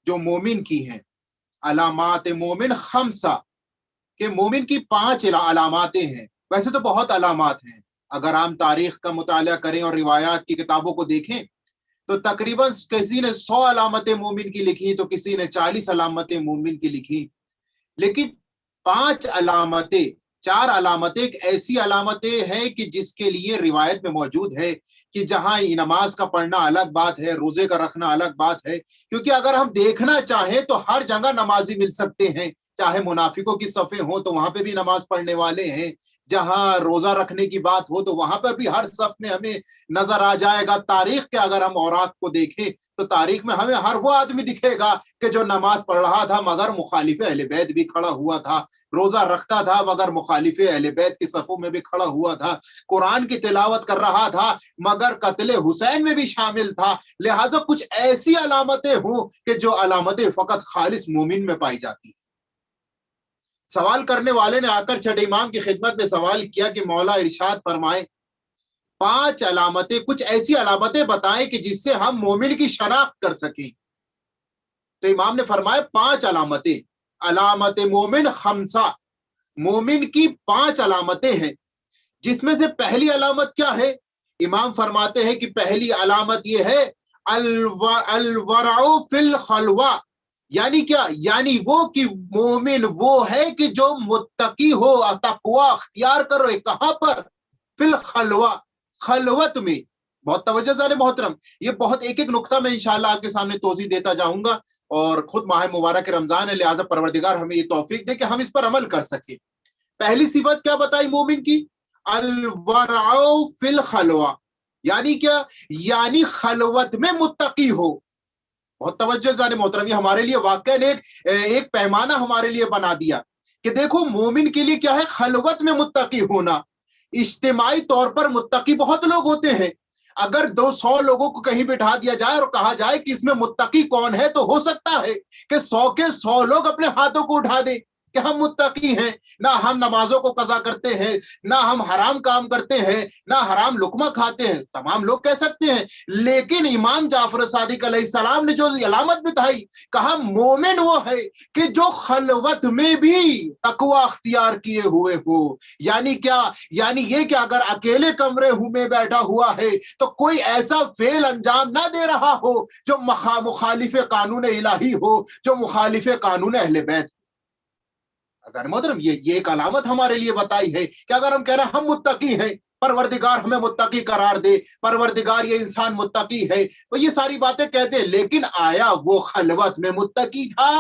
جو مومن کی ہیں. علامات مومن خمسہ، کہ مومن کی 5 علاماتیں ہیں. ویسے تو بہت علامات ہیں، اگر ہم تاریخ کا مطالعہ کریں اور روایات کی کتابوں کو دیکھیں تو تقریباً کسی نے 100 علامتیں مومن کی لکھی تو کسی نے 40 علامتیں مومن کی لکھی. لیکن 5 علامتیں، 4 علامتیں ایک ایسی علامتیں ہیں کہ جس کے لیے روایت میں موجود ہے کہ جہاں نماز کا پڑھنا الگ بات ہے، روزے کا رکھنا الگ بات ہے. کیونکہ اگر ہم دیکھنا چاہیں تو ہر جگہ نمازی مل سکتے ہیں، چاہے منافقوں کی صفیں ہوں تو وہاں پہ بھی نماز پڑھنے والے ہیں، جہاں روزہ رکھنے کی بات ہو تو وہاں پہ بھی ہر صف میں ہمیں نظر آ جائے گا. تاریخ کے اگر ہم اوراق کو دیکھیں تو تاریخ میں ہمیں ہر وہ آدمی دکھے گا کہ جو نماز پڑھ رہا تھا مگر مخالف اہل بیت بھی کھڑا ہوا تھا، روزہ رکھتا تھا مگر مخالف اہل بیت کی صفوں میں بھی کھڑا ہوا تھا، قرآن کی تلاوت کر رہا تھا مگر قتل حسین میں بھی شامل تھا. لہٰذا کچھ ایسی علامتیں ہوں کہ جو علامتیں فقط خالص مومن میں پائی جاتی ہیں. سوال کرنے والے نے آ کر چھٹے امام کی خدمت میں سوال کیا کہ مولا ارشاد فرمائے 5 علامتیں، کچھ ایسی علامتیں بتائیں کہ جس سے ہم مومن کی شناخت کر سکیں. تو امام نے فرمایا 5 علامتیں. علامت مومن خمسہ، مومن کی 5 علامتیں ہیں، جس میں سے پہلی علامت کیا ہے؟ امام فرماتے ہیں کہ پہلی علامت یہ ہے الورع فی الخلوہ. یعنی کیا؟ یعنی وہ کہ مومن وہ ہے کہ جو متقی ہو، تقوی اختیار کرو. کہاں پر؟ فی الخلوہ، خلوت میں. بہت توجہ ذرا محترم، یہ بہت ایک نقطہ میں انشاءاللہ آپ کے سامنے توضیح دیتا جاؤں گا، اور خود ماہ مبارک رمضان ہے، لہٰذا پروردگار ہمیں یہ توفیق دے کہ ہم اس پر عمل کر سکیں. پہلی صفت کیا بتائی مومن کی؟ الورع فی الخلوہ. یعنی کیا؟ یعنی خلوت میں متقی ہو. بہت توجہ ذرا محترم، یہ ہمارے لیے واقعا ایک پیمانہ ہمارے لیے بنا دیا کہ دیکھو مومن کے لیے کیا ہے؟ خلوت میں متقی ہونا. اجتماعی طور پر متقی بہت لوگ ہوتے ہیں، اگر 200 لوگوں کو کہیں بٹھا دیا جائے اور کہا جائے کہ اس میں متقی کون ہے تو ہو سکتا ہے کہ 100 کے 100 لوگ اپنے ہاتھوں کو اٹھا دیں کہ ہم متقی ہیں. نہ ہم نمازوں کو قضا کرتے ہیں، نہ ہم حرام کام کرتے ہیں، نہ حرام لقمہ کھاتے ہیں، تمام لوگ کہہ سکتے ہیں. لیکن امام جعفر صادق علیہ السلام نے جو علامت بتائی، کہا مومن وہ ہے کہ جو خلوت میں بھی تقوی اختیار کیے ہوئے ہو. یعنی کیا؟ یعنی یہ کہ اگر اکیلے کمرے میں بیٹھا ہوا ہے تو کوئی ایسا فعل انجام نہ دے رہا ہو جو مخالف قانون الہی ہو، جو مخالف قانون اہل بیت. محترم یہ ایک علامت ہمارے لیے بتائی ہے کہ اگر ہم کہہ رہے ہیں ہم متقی ہیں، پروردگار ہمیں متقی قرار دے، پروردگار یہ انسان متقی ہے، تو یہ ساری باتیں کہتے ہیں. لیکن آیا وہ خلوت میں متقی تھا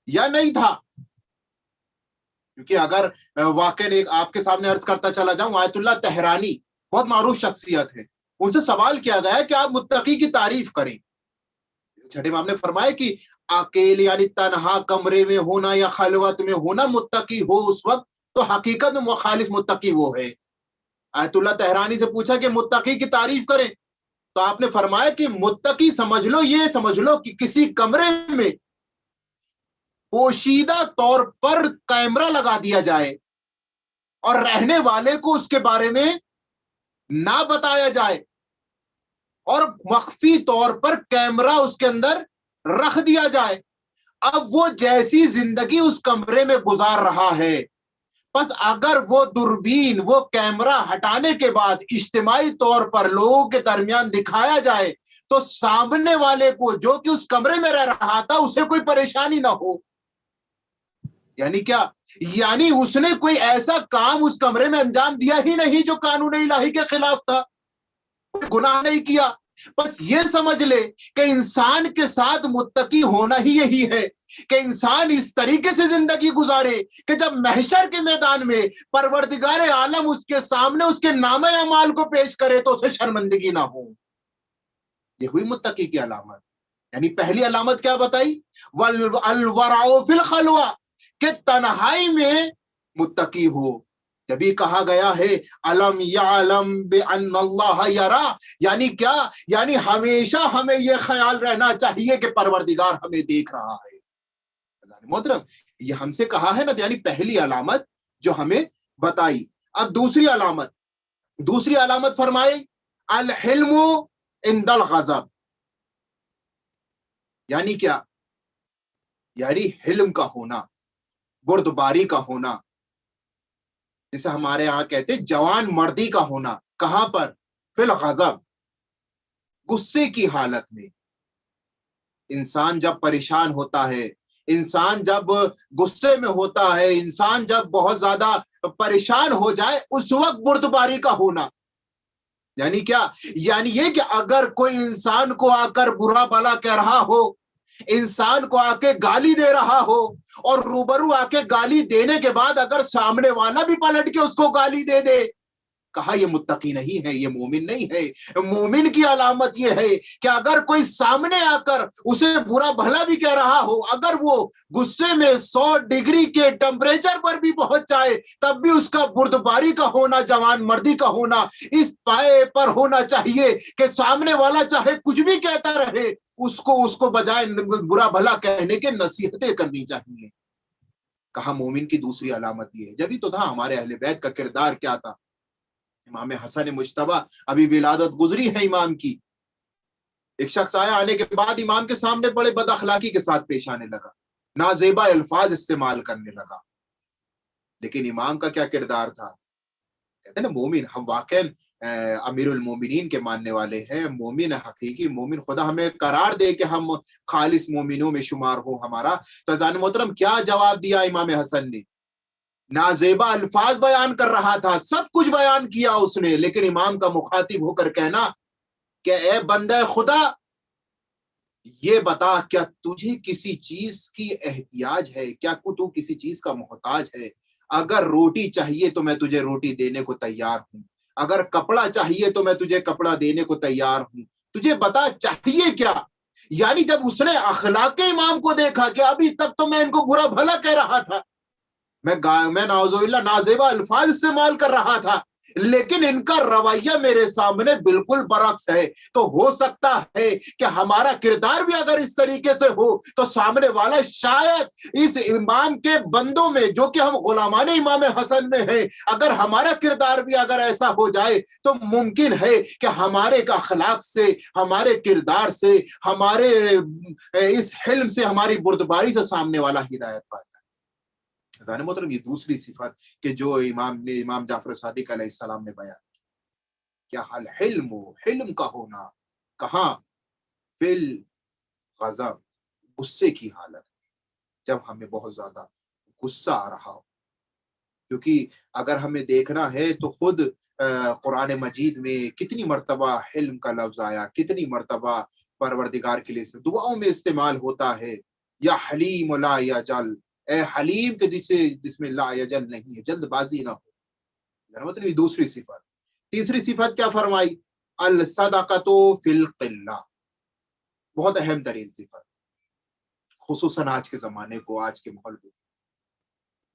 یا نہیں تھا؟ کیونکہ اگر واقعی آپ کے سامنے عرض کرتا چلا جاؤں، آیت اللہ تہرانی بہت معروف شخصیت ہے، ان سے سوال کیا گیا کہ آپ متقی کی تعریف کریں. چھٹے امام نے فرمایا کہ اکیلے یعنی تنہا کمرے میں ہونا یا خلوت میں ہونا متقی ہو اس وقت تو حقیقت میں مخالف متقی وہ ہے. آیت اللہ تہرانی سے پوچھا کہ متقی کی تعریف کریں تو آپ نے فرمایا کہ متقی سمجھ لو، یہ سمجھ لو کہ کسی کمرے میں پوشیدہ طور پر کیمرہ لگا دیا جائے اور رہنے والے کو اس کے بارے میں نہ بتایا جائے، اور مخفی طور پر کیمرہ اس کے اندر رکھ دیا جائے. اب وہ جیسی زندگی اس کمرے میں گزار رہا ہے، بس اگر وہ دوربین، وہ کیمرہ ہٹانے کے بعد اجتماعی طور پر لوگوں کے درمیان دکھایا جائے تو سامنے والے کو جو کہ اس کمرے میں رہ رہا تھا اسے کوئی پریشانی نہ ہو. یعنی کیا؟ یعنی اس نے کوئی ایسا کام اس کمرے میں انجام دیا ہی نہیں جو قانون الہی کے خلاف تھا، کوئی گناہ نہیں کیا. بس یہ سمجھ لے کہ انسان کے ساتھ متقی ہونا ہی یہی ہے کہ انسان اس طریقے سے زندگی گزارے کہ جب محشر کے میدان میں پروردگار عالم اس کے سامنے اس کے نامہ اعمال کو پیش کرے تو اسے شرمندگی نہ ہو. یہ ہوئی متقی کی علامت. یعنی پہلی علامت کیا بتائی؟ الورع فی الخلوہ، کہ تنہائی میں متقی ہو. جبھی کہا گیا ہے علم یعلم بان اللہ یرا، یعنی کیا؟ یعنی ہمیشہ ہمیں یہ خیال رہنا چاہیے کہ پروردگار ہمیں دیکھ رہا ہے. محترم یہ ہم سے کہا ہے نا، یعنی پہلی علامت جو ہمیں بتائی. اب دوسری علامت فرمائے الحلم عند الغضب. یعنی کیا؟ یعنی حلم کا ہونا، بردباری کا ہونا، جسے ہمارے یہاں کہتے جوان مردی کا ہونا. کہاں پر؟ فی الغضب، غصے کی حالت میں. انسان جب پریشان ہوتا ہے، انسان جب غصے میں ہوتا ہے، انسان جب بہت زیادہ پریشان ہو جائے، اس وقت بردباری کا ہونا. یعنی کیا؟ یعنی یہ کہ اگر کوئی انسان کو آ کر برا بھلا کہہ رہا ہو، انسان کو آ کے گالی دے رہا ہو، اور روبرو آ کے گالی دینے کے بعد اگر سامنے والا بھی پلٹ کے اس کو گالی دے دے، کہا یہ متقی نہیں ہے، یہ مومن نہیں ہے. مومن کی علامت یہ ہے کہ اگر کوئی سامنے آ کر اسے برا بھلا بھی کہہ رہا ہو، اگر وہ غصے میں 100 ڈگری کے ٹمپریچر پر بھی پہنچ جائے، تب بھی اس کا بردباری کا ہونا، جوان مردی کا ہونا اس پائے پر ہونا چاہیے کہ سامنے والا چاہے کچھ بھی کہتا رہے، اس کو بجائے برا بھلا کہنے کے نصیحتیں کرنی چاہیے. کہا مومن کی دوسری علامت یہ ہے. جبھی تو تھا ہمارے اہل بیت کا کردار کیا تھا. امام حسن مجتبی، ابھی ولادت گزری ہے امام کی، ایک شخص آیا، آنے کے بعد امام کے سامنے بڑے بد اخلاقی کے ساتھ پیش آنے لگا، نازیبا الفاظ استعمال کرنے لگا. لیکن امام کا کیا کردار تھا؟ کہتے ہیں نا مومن، ہم واقعا امیر المومنین کے ماننے والے ہیں، مومن حقیقی مومن. خدا ہمیں قرار دے کہ ہم خالص مومنوں میں شمار ہو ہمارا. تو عزیزان محترم، کیا جواب دیا امام حسن نے؟ نازیبا الفاظ بیان کر رہا تھا، سب کچھ بیان کیا اس نے، لیکن امام کا مخاطب ہو کر کہنا کہ اے بندہ خدا، یہ بتا کیا تجھے کسی چیز کی احتیاج ہے؟ کیا تو کسی چیز کا محتاج ہے؟ اگر روٹی چاہیے تو میں تجھے روٹی دینے کو تیار ہوں، اگر کپڑا چاہیے تو میں تجھے کپڑا دینے کو تیار ہوں، تجھے بتا چاہیے کیا؟ یعنی جب اس نے اخلاق امام کو دیکھا کہ ابھی تک تو میں ان کو برا بھلا کہہ رہا تھا، میں نعوذ باللہ نازیبا الفاظ استعمال کر رہا تھا، لیکن ان کا رویہ میرے سامنے بالکل برعکس ہے. تو ہو سکتا ہے کہ ہمارا کردار بھی اگر اس طریقے سے ہو تو سامنے والا شاید اس امام کے بندوں میں، جو کہ ہم غلامان امام حسن میں ہیں، اگر ہمارا کردار بھی اگر ایسا ہو جائے تو ممکن ہے کہ ہمارے اخلاق سے، ہمارے کردار سے، ہمارے اس حلم سے، ہماری بردباری سے سامنے والا ہدایت پائے. محترم، یہ دوسری صفت کہ جو امام جعفر صادق علیہ السلام نے بیان کیا الحلم، حلم کا ہونا. کہاں؟ فی الغضب، غصے کی حالت، جب ہمیں بہت زیادہ غصہ آ رہا ہو. کیونکہ اگر ہمیں دیکھنا ہے تو خود قرآن مجید میں کتنی مرتبہ حلم کا لفظ آیا، کتنی مرتبہ پروردگار کے لیے دعاؤں میں استعمال ہوتا ہے. یا حلیم لا یجل، اے حلیم کے جس میں لا یجل نہیں ہے، جلد بازی نہ ہو. مطلب دوسری صفت. تیسری صفت کیا فرمائی؟ الصدقۃ فی القلہ، بہت اہم ترین صفت، خصوصاً آج کے زمانے کو، آج کے ماحول کو.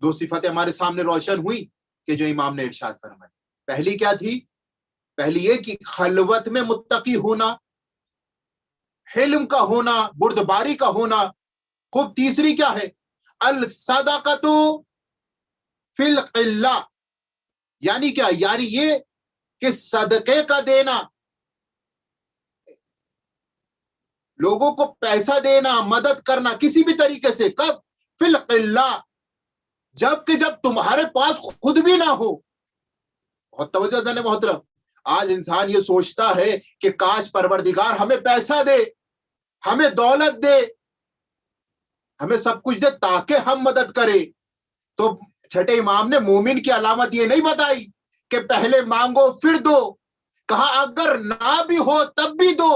دو صفتیں ہمارے سامنے روشن ہوئی کہ جو امام نے ارشاد فرمائی. پہلی کیا تھی؟ پہلی یہ کہ خلوت میں متقی ہونا، حلم کا ہونا، بردباری کا ہونا. خوب تیسری کیا ہے؟ الصدقۃ فی القلہ، یعنی کیا؟ یعنی یہ کہ صدقے کا دینا، لوگوں کو پیسہ دینا، مدد کرنا کسی بھی طریقے سے. کب؟ فی القلہ، جب تمہارے پاس خود بھی نہ ہو. بہت توجہ زن محترم، آج انسان یہ سوچتا ہے کہ کاش پروردگار ہمیں پیسہ دے، ہمیں دولت دے، ہمیں سب کچھ دے تاکہ ہم مدد کرے. تو چھٹے امام نے مومن کی علامت یہ نہیں بتائی کہ پہلے مانگو پھر دو. کہا اگر نہ بھی ہو تب بھی دو.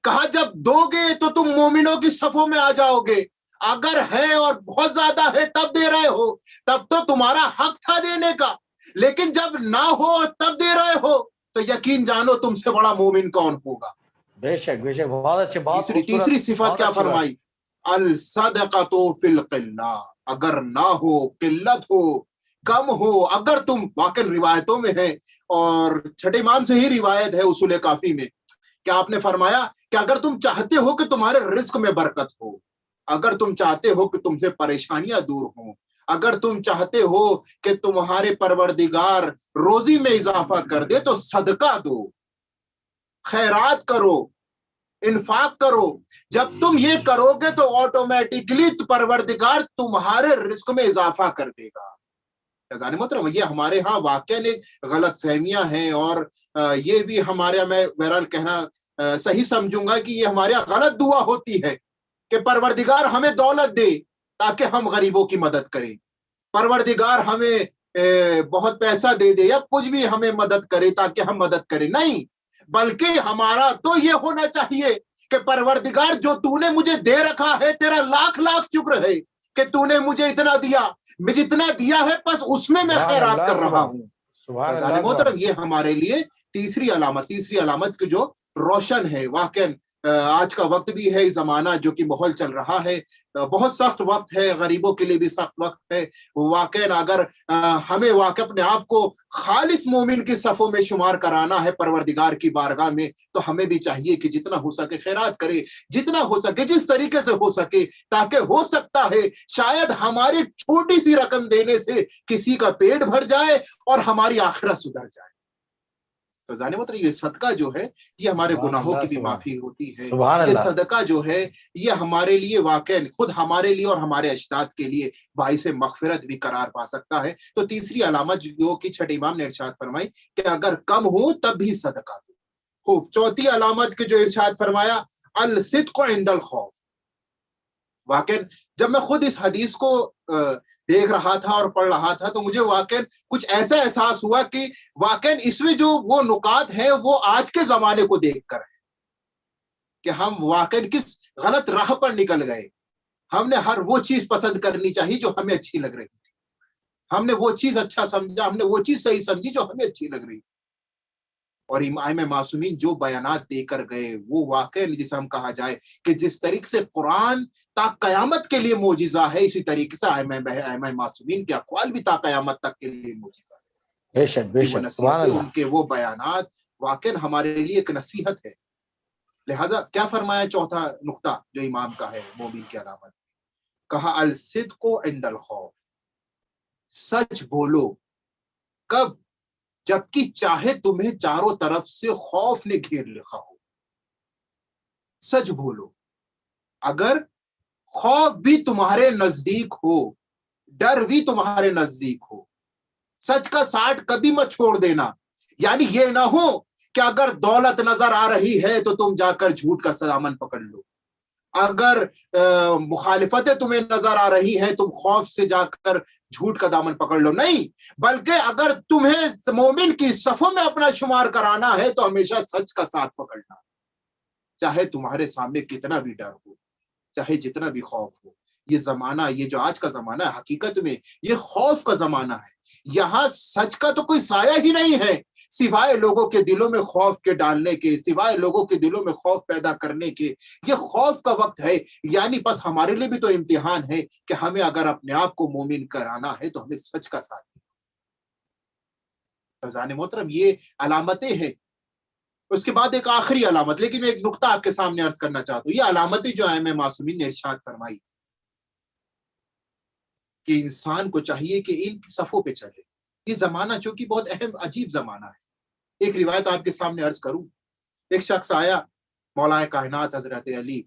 کہا جب دو گے تو تم مومنوں کی صفوں میں آ جاؤ گے. اگر ہے اور بہت زیادہ ہے تب دے رہے ہو، تب تو تمہارا حق تھا دینے کا. لیکن جب نہ ہو اور تب دے رہے ہو تو یقین جانو تم سے بڑا مومن کون ہوگا. بے شک بے شک، بہت اچھے، بہت تیسری صفت کیا فرمائی؟ الصدقۃ فی القلہ، اگر نہ ہو، قلت ہو، کم ہو، اگر تم، واقع روایتوں میں ہے اور چھٹے امام سے ہی روایت ہے اصول کافی میں، کہ آپ نے فرمایا کہ اگر تم چاہتے ہو کہ تمہارے رزق میں برکت ہو، اگر تم چاہتے ہو کہ تم سے پریشانیاں دور ہوں، اگر تم چاہتے ہو کہ تمہارے پروردگار روزی میں اضافہ کر دے، تو صدقہ دو، خیرات کرو. انفاق کرو. جب تم یہ کرو گے تو آٹومیٹکلی پروردگار تمہارے رزق میں اضافہ کر دے گا. خزان محترم یہ ہمارے ہاں واقعاً ایک غلط فہمیاں ہیں، اور یہ بھی ہمارے میں بہرحال کہنا صحیح سمجھوں گا کہ یہ ہمارے یہاں غلط دعا ہوتی ہے کہ پروردگار ہمیں دولت دے تاکہ ہم غریبوں کی مدد کریں، پروردگار ہمیں بہت پیسہ دے دے یا کچھ بھی ہمیں مدد کرے تاکہ ہم مدد کریں. نہیں، بلکہ ہمارا تو یہ ہونا چاہیے کہ پروردگار جو تو نے مجھے دے رکھا ہے تیرا لاکھ لاکھ شکر ہے کہ تو نے مجھے اتنا دیا، میں جتنا دیا ہے بس اس میں سبحان خیرات اللہ، کر رہا ہوں. سبحان فضان اللہ، سبحان محترم یہ ہمارے لیے تیسری علامت کی جو روشن ہے. واقعاً آج کا وقت بھی ہے، زمانہ جو کہ ماحول چل رہا ہے بہت سخت وقت ہے، غریبوں کے لیے بھی سخت وقت ہے. واقعاً اگر ہمیں واقع اپنے آپ کو خالص مومن کی صفوں میں شمار کرانا ہے پروردگار کی بارگاہ میں، تو ہمیں بھی چاہیے کہ جتنا ہو سکے خیرات کرے، جتنا ہو سکے جس طریقے سے ہو سکے، تاکہ ہو سکتا ہے شاید ہماری چھوٹی سی رقم دینے سے کسی کا پیٹ بھر جائے اور ہماری آخرت سدھر جائے. تو جانے مطلب یہ صدقہ جو ہے یہ ہمارے گناہوں کی بھی معافی ہوتی ہے. سبحان یہ اللہ. صدقہ جو ہے یہ ہمارے لیے واقعا خود ہمارے لیے اور ہمارے اجداد کے لیے باعث مغفرت بھی قرار پا سکتا ہے. تو تیسری علامت جو کہ چھٹے امام نے ارشاد فرمائی کہ اگر کم ہو تب بھی صدقہ دو. خوب. چوتھی علامت کے جو ارشاد فرمایا الصدق عند الخوف. واقعا جب میں خود اس حدیث کو دیکھ رہا تھا اور پڑھ رہا تھا تو مجھے واقعا کچھ ایسا احساس ہوا کہ واقعا اس میں جو وہ نکات ہیں وہ آج کے زمانے کو دیکھ کر ہے کہ ہم واقعا کس غلط راہ پر نکل گئے. ہم نے ہر وہ چیز پسند کرنی چاہیے جو ہمیں اچھی لگ رہی تھی، ہم نے وہ چیز اچھا سمجھا، ہم نے وہ چیز صحیح سمجھی جو ہمیں اچھی لگ رہی تھی. اور امام معصومین جو بیانات دے کر گئے وہ واقعی جسے ہم کہا جائے کہ جس طریقے سے قرآن تا قیامت کے لیے معجزہ ہے، اسی طریقے سے امام معصومین کے اقوال بھی تا قیامت تک کے لیے معجزہ ہے. بے شک بے وہ شک، سبحان نصیحتیں، اللہ. ان کے وہ بیانات واقعی ہمارے لیے ایک نصیحت ہے. لہذا کیا فرمایا چوتھا نقطہ جو امام کا ہے مومن کی علامت، کہا الصدق عند الخوف. سچ بولو کب؟ جبکہ چاہے تمہیں چاروں طرف سے خوف نے گھیر لکھا ہو. سچ بولو اگر خوف بھی تمہارے نزدیک ہو، ڈر بھی تمہارے نزدیک ہو. سچ کا ساتھ کبھی مت چھوڑ دینا. یعنی یہ نہ ہو کہ اگر دولت نظر آ رہی ہے تو تم جا کر جھوٹ کا دامن پکڑ لو، اگر مخالفتیں تمہیں نظر آ رہی ہے تم خوف سے جا کر جھوٹ کا دامن پکڑ لو. نہیں، بلکہ اگر تمہیں مومن کی صفوں میں اپنا شمار کرانا ہے تو ہمیشہ سچ کا ساتھ پکڑنا، چاہے تمہارے سامنے کتنا بھی ڈر ہو، چاہے جتنا بھی خوف ہو. یہ زمانہ، یہ جو آج کا زمانہ ہے، حقیقت میں یہ خوف کا زمانہ ہے. یہاں سچ کا تو کوئی سایہ ہی نہیں ہے سوائے لوگوں کے دلوں میں خوف کے ڈالنے کے، سوائے لوگوں کے دلوں میں خوف پیدا کرنے کے. یہ خوف کا وقت ہے. یعنی بس ہمارے لیے بھی تو امتحان ہے کہ ہمیں اگر اپنے آپ کو مومن کرانا ہے تو ہمیں سچ کا ساتھ دیں. فضان محترم یہ علامتیں ہیں. اس کے بعد ایک آخری علامت، لیکن میں ایک نقطہ آپ کے سامنے عرض کرنا چاہتا ہوں. یہ علامتیں جو ہیں میں معصومین نے ارشاد فرمائی کہ انسان کو چاہیے کہ ان کی صفوں پہ چلے. یہ زمانہ چونکہ بہت اہم عجیب زمانہ ہے. ایک روایت آپ کے سامنے عرض کروں. ایک شخص آیا مولا کائنات حضرت علی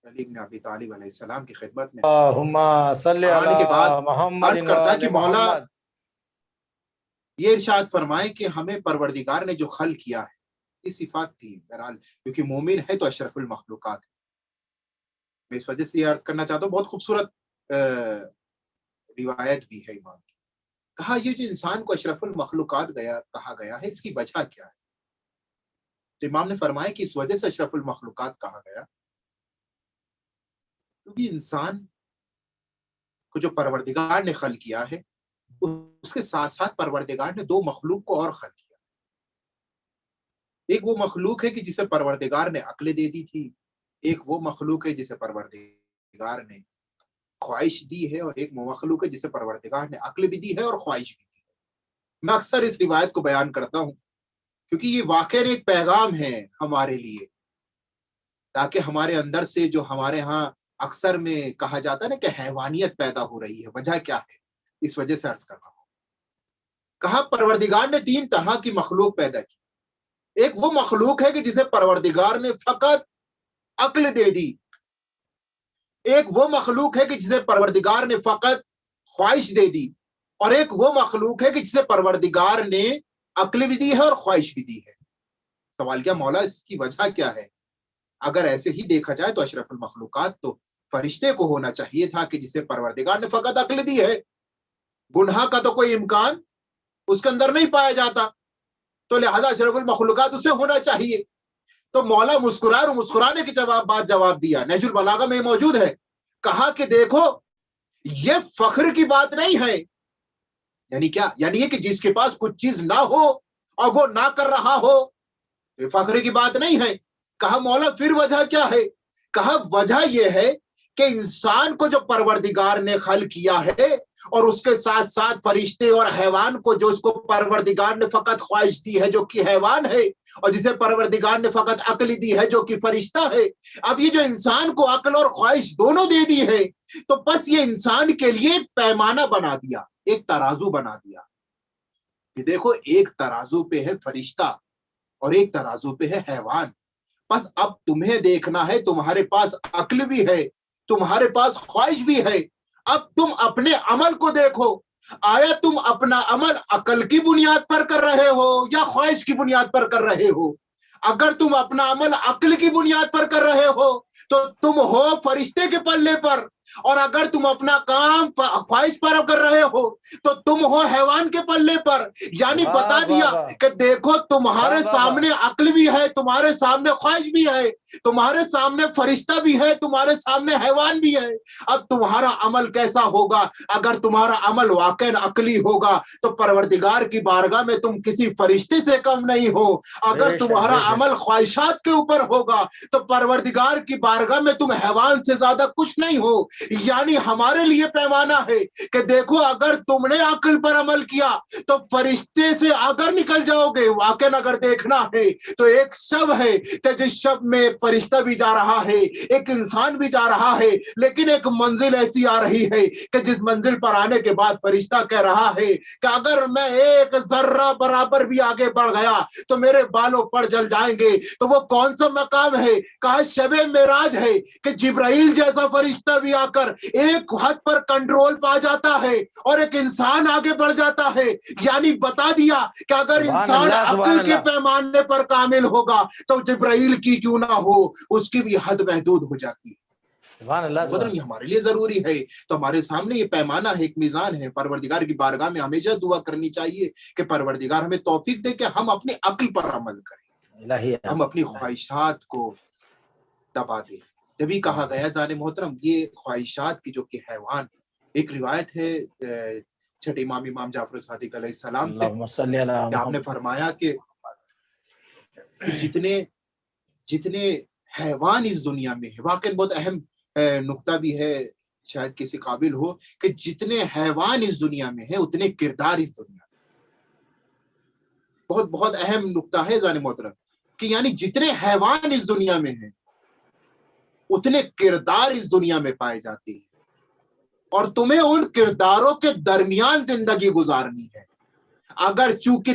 بن ابی طالب علیہ السلام کی خدمت میں، اللہم صلی آنے کے بعد علی محمد عرض کرتا ہے کہ مولا محمد. یہ ارشاد فرمائے کہ ہمیں پروردگار نے جو خلق کیا ہے یہ صفات تھی. بہرحال کیونکہ مومن ہے تو اشرف المخلوقات ہے. میں اس وجہ سے یہ عرض کرنا چاہتا ہوں، بہت خوبصورت روایت بھی ہے امام کی. کہا یہ جو انسان کو اشرف المخلوقات کہا گیا ہے اس کی وجہ کیا ہے؟ تو امام نے فرمایا کہ اس وجہ سے اشرف المخلوقات کہا گیا کیونکہ انسان کو جو پروردگار نے خلق کیا ہے اس کے ساتھ ساتھ پروردگار نے دو مخلوق کو اور خلق کیا. ایک وہ مخلوق ہے کہ جسے پروردگار نے عقل دے دی تھی، ایک وہ مخلوق ہے جسے پروردگار نے خواہش دی ہے، اور ایک مخلوق ہے جسے پروردگار نے عقل بھی دی ہے اور خواہش بھی دی ہے. میں اکثر اس روایت کو بیان کرتا ہوں کیونکہ یہ واقعی ایک پیغام ہے ہمارے لیے، تاکہ ہمارے اندر سے جو ہمارے ہاں اکثر میں کہا جاتا ہے نا کہ حیوانیت پیدا ہو رہی ہے، وجہ کیا ہے؟ اس وجہ سے عرض کر رہا ہوں. کہا پروردگار نے تین طرح کی مخلوق پیدا کی. ایک وہ مخلوق ہے کہ جسے پروردگار نے فقط عقل دے دی. ایک وہ مخلوق ہے کہ جسے پروردگار نے فقط خواہش دے دی, اور ایک وہ مخلوق ہے کہ جسے پروردگار نے عقل بھی دی ہے اور خواہش بھی دی ہے. سوال کیا مولا اس کی وجہ کیا ہے؟ اگر ایسے ہی دیکھا جائے تو اشرف المخلوقات تو فرشتے کو ہونا چاہیے تھا کہ جسے پروردگار نے فقط عقل دی ہے. گناہ کا تو کوئی امکان اس کے اندر نہیں پایا جاتا, تو لہذا اشرف المخلوقات اسے ہونا چاہیے. تو مولا مسکرا اور مسکرانے کے جواب دیا. نہج البلاغہ میں موجود ہے. کہا کہ دیکھو یہ فخر کی بات نہیں ہے. یعنی کیا؟ یعنی یہ کہ جس کے پاس کچھ چیز نہ ہو اور وہ نہ کر رہا ہو, یہ فخر کی بات نہیں ہے. کہا مولا پھر وجہ کیا ہے؟ کہا وجہ یہ ہے کہ انسان کو جو پروردگار نے خلق کیا ہے اور اس کے ساتھ ساتھ فرشتے اور حیوان کو جو اس کو پروردگار نے فقط خواہش دی ہے جو کہ حیوان ہے, اور جسے پروردگار نے فقط عقل دی ہے جو کہ فرشتہ ہے. اب یہ جو انسان کو عقل اور خواہش دونوں دے دی ہے, تو بس یہ انسان کے لیے ایک پیمانہ بنا دیا, ایک ترازو بنا دیا کہ دیکھو ایک ترازو پہ ہے فرشتہ اور ایک ترازو پہ ہے حیوان. بس اب تمہیں دیکھنا ہے, تمہارے پاس عقل بھی ہے, تمہارے پاس خواہش بھی ہے. اب تم اپنے عمل کو دیکھو, آیا تم اپنا عمل عقل کی بنیاد پر کر رہے ہو یا خواہش کی بنیاد پر کر رہے ہو؟ اگر تم اپنا عمل عقل کی بنیاد پر کر رہے ہو تو تم ہو فرشتے کے پلے پر, اور اگر تم اپنا کام خواہش پر کر رہے ہو تو تم ہو حیوان کے پلے پر. یعنی بتا دیا کہ دیکھو تمہارے سامنے عقل بھی ہے, تمہارے سامنے خواہش بھی ہے, تمہارے سامنے فرشتہ بھی ہے, تمہارے سامنے حیوان بھی ہے. اب تمہارا عمل کیسا ہوگا؟ اگر تمہارا عمل واقعی عقلی ہوگا تو پروردگار کی بارگاہ میں تم کسی فرشتے سے کم نہیں ہو. اگر تمہارا عمل خواہشات کے اوپر ہوگا تو پروردگار کی بارگاہ میں تم حیوان سے زیادہ کچھ نہیں ہو. یعنی ہمارے لیے پیمانہ ہے کہ دیکھو اگر تم نے عقل پر عمل کیا تو فرشتے سے اگر نکل جاؤ گے. واقعا اگر دیکھنا ہے تو ایک شب ہے کہ جس شب میں ایک فرشتہ بھی جا رہا ہے, ایک انسان بھی جا رہا ہے, لیکن ایک منزل ایسی آ رہی ہے کہ جس منزل پر آنے کے بعد فرشتہ کہہ رہا ہے کہ اگر میں ایک ذرہ برابر بھی آگے بڑھ گیا تو میرے بالوں پر جل جائیں گے. تو وہ کون سا مقام ہے؟ کہا شب معراج ہے کہ جبرائیل جیسا فرشتہ بھی آ کر ایک حد پر کنٹرول پا جاتا ہے اور ایک انسان آگے بڑھ جاتا ہے. یعنی بتا دیا کہ اگر انسان عقل کے پیمانے پر کامل ہوگا تو جبرائیل کی کیوں نہ ہو, اس کی بھی حد محدود ہو جاتی ہے. سبحان اللہ. یہ ہمارے لیے ضروری ہے. تو ہمارے سامنے یہ پیمانہ ہے, ایک میزان ہے. پروردگار کی بارگاہ میں ہمیشہ دعا کرنی چاہیے کہ پروردگار ہمیں توفیق دے کہ ہم اپنی عقل پر عمل کریں, ہم اپنی خواہشات کو دبا دیں. جبھی کہا گیا ذان محترم یہ خواہشات کی جو کہ حیوان, ایک روایت ہے چھٹے امام جعفر صادق علیہ السلام سے کہ آپ نے فرمایا کہ جتنے حیوان اس دنیا میں ہے, واقعی بہت اہم نقطہ بھی ہے, شاید کسی قابل ہو کہ جتنے حیوان اس دنیا میں ہے اتنے کردار اس دنیا میں. بہت بہت اہم نقطہ ہے ذان محترم کہ یعنی جتنے حیوان اس دنیا میں ہیں اتنے کردار اس دنیا میں پائے جاتے ہیں, اور تمہیں ان کرداروں کے درمیان زندگی گزارنی ہے. اگر چونکہ